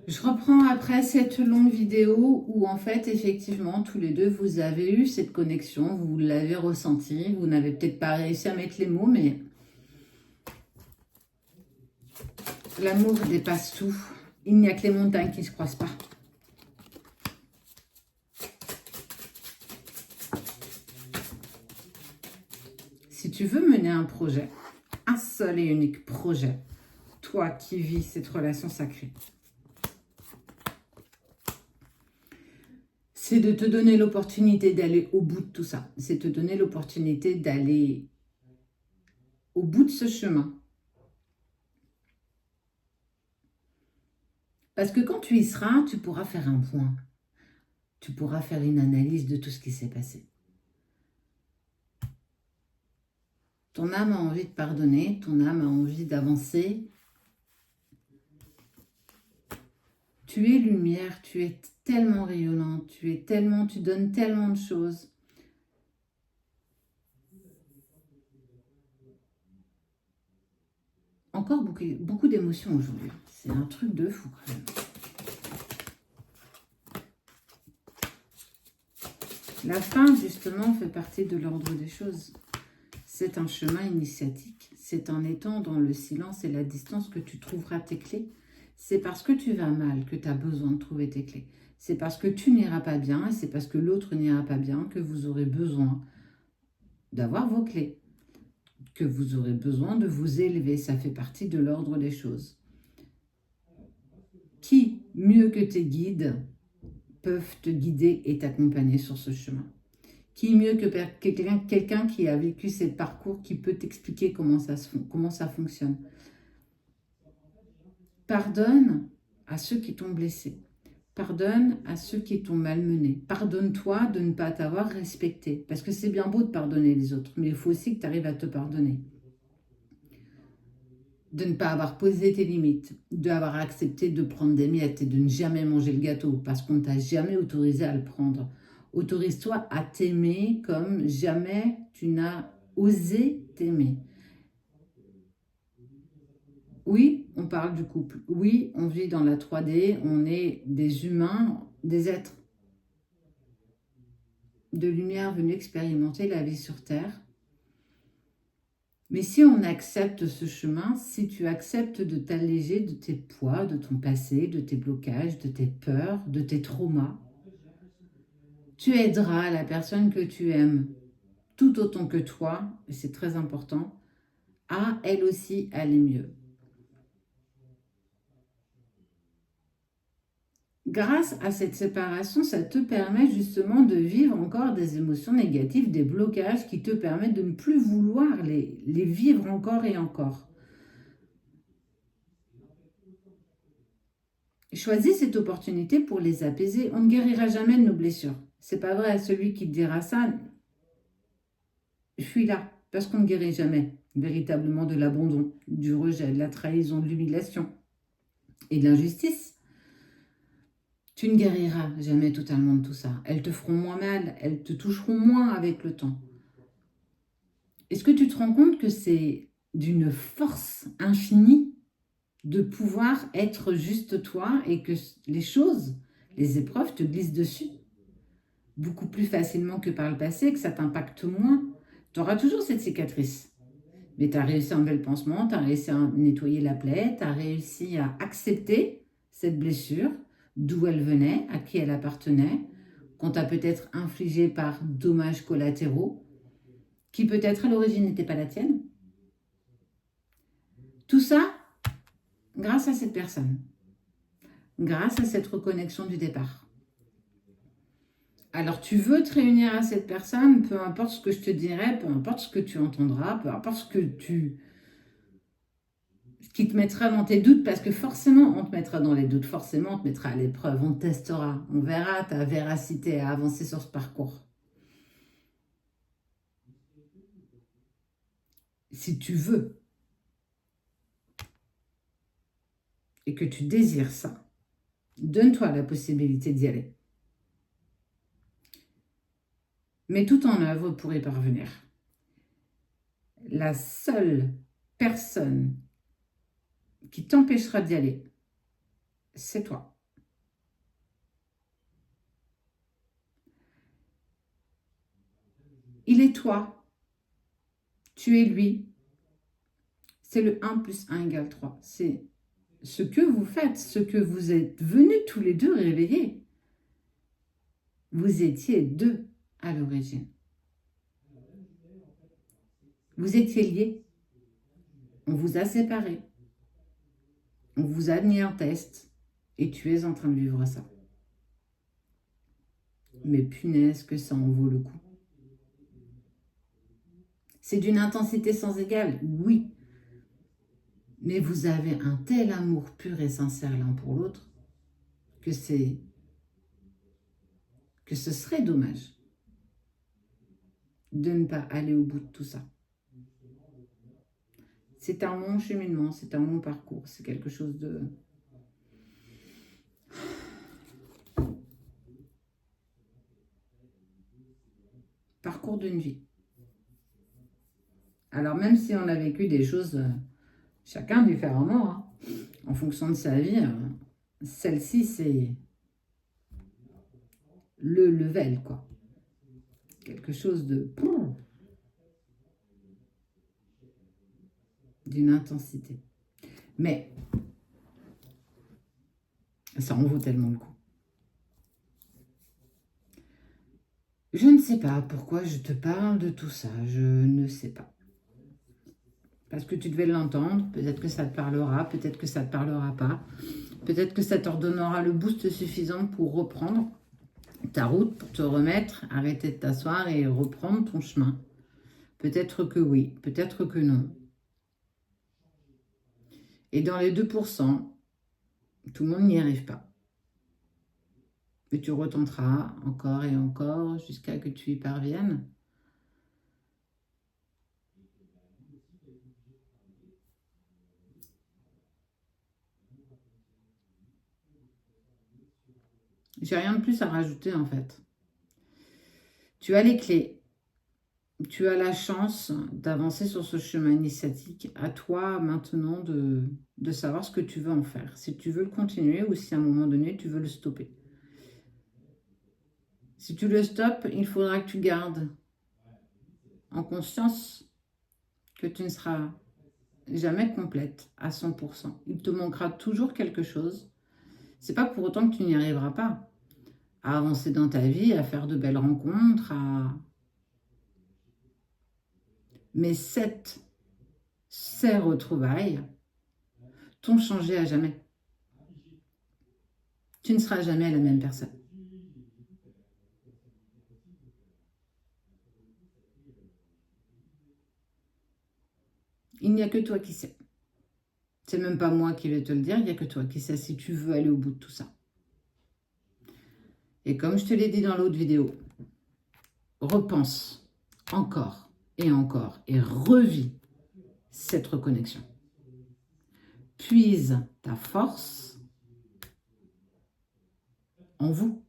Je reprends après cette longue vidéo où en fait, effectivement, tous les deux, vous avez eu cette connexion, vous l'avez ressenti, vous n'avez peut-être pas réussi à mettre les mots, mais l'amour dépasse tout. Il n'y a que les montagnes qui ne se croisent pas. Si tu veux mener un projet, un seul et unique projet, toi qui vis cette relation sacrée, c'est de te donner l'opportunité d'aller au bout de tout ça. C'est te donner l'opportunité d'aller au bout de ce chemin. Parce que quand tu y seras, tu pourras faire un point. Tu pourras faire une analyse de tout ce qui s'est passé. Ton âme a envie de pardonner, ton âme a envie d'avancer. Tu es lumière, tu es tellement rayonnante, tu donnes tellement de choses. Encore beaucoup d'émotions aujourd'hui. C'est un truc de fou quand même. La fin, justement, fait partie de l'ordre des choses. C'est un chemin initiatique. C'est en étant dans le silence et la distance que tu trouveras tes clés. C'est parce que tu vas mal que tu as besoin de trouver tes clés. C'est parce que tu n'iras pas bien et c'est parce que l'autre n'ira pas bien que vous aurez besoin d'avoir vos clés. Que vous aurez besoin de vous élever. Ça fait partie de l'ordre des choses. Qui, mieux que tes guides, peuvent te guider et t'accompagner sur ce chemin? Qui mieux que quelqu'un qui a vécu ce parcours, qui peut t'expliquer comment ça fonctionne? Pardonne à ceux qui t'ont blessé. Pardonne à ceux qui t'ont malmené. Pardonne-toi de ne pas t'avoir respecté. Parce que c'est bien beau de pardonner les autres, mais il faut aussi que tu arrives à te pardonner. De ne pas avoir posé tes limites, d'avoir accepté de prendre des miettes et de ne jamais manger le gâteau parce qu'on ne t'a jamais autorisé à le prendre. Autorise-toi à t'aimer comme jamais tu n'as osé t'aimer. Oui, on parle du couple. Oui, on vit dans la 3D, on est des humains, des êtres de lumière venus expérimenter la vie sur Terre. Mais si on accepte ce chemin, si tu acceptes de t'alléger de tes poids, de ton passé, de tes blocages, de tes peurs, de tes traumas, tu aideras la personne que tu aimes tout autant que toi, et c'est très important, à elle aussi aller mieux. Grâce à cette séparation, ça te permet justement de vivre encore des émotions négatives, des blocages qui te permettent de ne plus vouloir les vivre encore et encore. Choisis cette opportunité pour les apaiser. On ne guérira jamais de nos blessures. C'est pas vrai, celui qui te dira ça, je suis là, parce qu'on ne guérit jamais véritablement de l'abandon, du rejet, de la trahison, de l'humiliation et de l'injustice. Tu ne guériras jamais totalement de tout ça. Elles te feront moins mal, elles te toucheront moins avec le temps. Est-ce que tu te rends compte que c'est d'une force infinie de pouvoir être juste toi et que les choses, les épreuves te glissent dessus beaucoup plus facilement que par le passé, que ça t'impacte moins? Tu auras toujours cette cicatrice. Mais tu as réussi à enlever le pansement, tu as réussi à nettoyer la plaie, tu as réussi à accepter cette blessure, d'où elle venait, à qui elle appartenait, qu'on t'a peut-être infligé par dommages collatéraux, qui peut-être à l'origine n'était pas la tienne. Tout ça grâce à cette personne, grâce à cette reconnexion du départ. Alors tu veux te réunir à cette personne, peu importe ce que je te dirai, peu importe ce que tu entendras, peu importe ce qui te mettra dans tes doutes, parce que forcément on te mettra dans les doutes, forcément on te mettra à l'épreuve, on te testera, on verra ta véracité à avancer sur ce parcours. Si tu veux et que tu désires ça, donne-toi la possibilité d'y aller. Mets tout en œuvre pour y parvenir. La seule personne qui t'empêchera d'y aller, c'est toi. c'est toi, tu es lui. C'est le 1 plus 1 égale 3. C'est ce que vous faites, ce que vous êtes venus tous les deux réveiller. Vous étiez deux à l'origine. Vous étiez liés. On vous a séparés. On vous a mis en test. Et tu es en train de vivre ça. Mais punaise que ça en vaut le coup. C'est d'une intensité sans égale, oui. Mais vous avez un tel amour pur et sincère l'un pour l'autre que ce serait dommage de ne pas aller au bout de tout ça. C'est un long cheminement, c'est un long parcours, c'est quelque chose de... Parcours d'une vie. Alors même si on a vécu des choses, chacun différemment, hein, en fonction de sa vie, celle-ci c'est le level, quoi. Quelque chose de... d'une intensité. Mais ça en vaut tellement le coup. Je ne sais pas pourquoi je te parle de tout ça, je ne sais pas. Parce que tu devais l'entendre, peut-être que ça te parlera, peut-être que ça ne te parlera pas. Peut-être que ça te redonnera le boost suffisant pour reprendre ta route, pour te remettre, arrêter de t'asseoir et reprendre ton chemin. Peut-être que oui, peut-être que non. Et dans les 2%, tout le monde n'y arrive pas. Mais tu retenteras encore et encore jusqu'à que tu y parviennes. J'ai rien de plus à rajouter en fait. Tu as les clés. Tu as la chance d'avancer sur ce chemin initiatique. À toi maintenant de savoir ce que tu veux en faire. Si tu veux le continuer ou si à un moment donné tu veux le stopper. Si tu le stoppes, il faudra que tu gardes en conscience que tu ne seras jamais complète à 100%. Il te manquera toujours quelque chose. C'est pas pour autant que tu n'y arriveras pas à avancer dans ta vie, à faire de belles rencontres, Mais ces retrouvailles t'ont changé à jamais. Tu ne seras jamais la même personne. Il n'y a que toi qui sais. C'est même pas moi qui vais te le dire, il n'y a que toi qui sais si tu veux aller au bout de tout ça. Et comme je te l'ai dit dans l'autre vidéo, repense encore et revis cette reconnexion. Puise ta force en vous.